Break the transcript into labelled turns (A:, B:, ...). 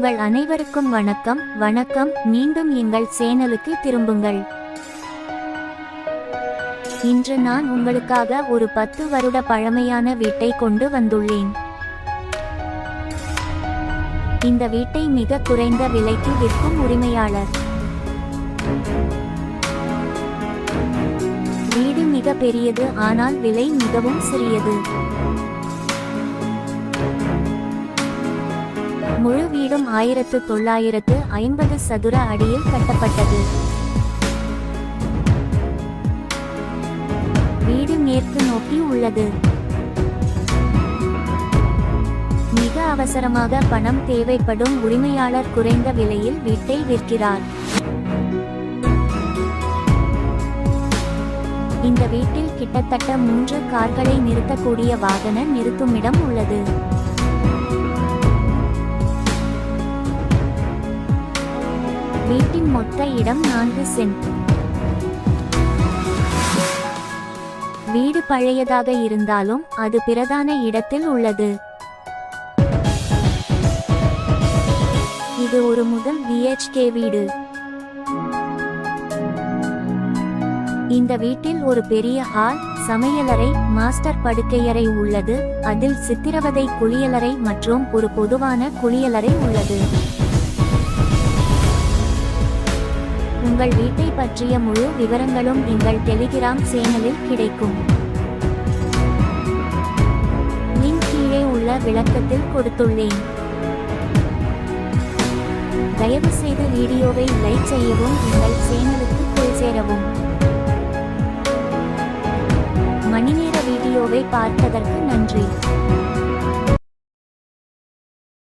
A: உங்கள் அனைவருக்கும் வணக்கம். மீண்டும் எங்கள் சேனலுக்கு திரும்புங்கள். இன்று நான் உங்களுக்காக ஒரு 10 வருட பழமையான வீட்டை கொண்டு வந்துள்ளேன். இந்த வீட்டை மிக குறைந்த விலைக்கு விற்கும் உரிமையாளர். வீடு மிக பெரியது, ஆனால் விலை மிகவும் சிறியது. முழு வீடும் 1950 சதுர அடியில் கட்டப்பட்டது. வீடு மேற்கு நோக்கி உள்ளது. மிக அவசரமாக பணம் தேவைப்படும் உரிமையாளர் குறைந்த விலையில் வீட்டை விற்கிறார். இந்த வீட்டில் கிட்டத்தட்ட 3 கார்களை நிறுத்தக்கூடிய வாகன நிறுத்துமிடம் உள்ளது. வீட்டின் மொத்த இடம் 4 சென்ட். வீடு பழையதாக இருந்தாலும் அது பிரதான இடத்தில் உள்ளது. இது ஒரு முதல் BHK வீடு. இந்த வீட்டில் ஒரு பெரிய ஹால், சமையலறை, மாஸ்டர் படுக்கையறை உள்ளது. அதில் சித்திரவதை குளியலறை மற்றும் ஒரு பொதுவான குளியலறை உள்ளது. உங்கள் வீட்டை பற்றிய முழு விவரங்களும் எங்கள் டெலிகிராம் சேனலில் கிடைக்கும். லிங்க் கீழே உள்ள விளக்கத்தில் கொடுத்துள்ளேன். தயவு செய்து வீடியோவை லைக் செய்யவும், எங்கள் சேனலுக்கு போய் சேரவும். மணிநேர வீடியோவை பார்த்ததற்கு நன்றி.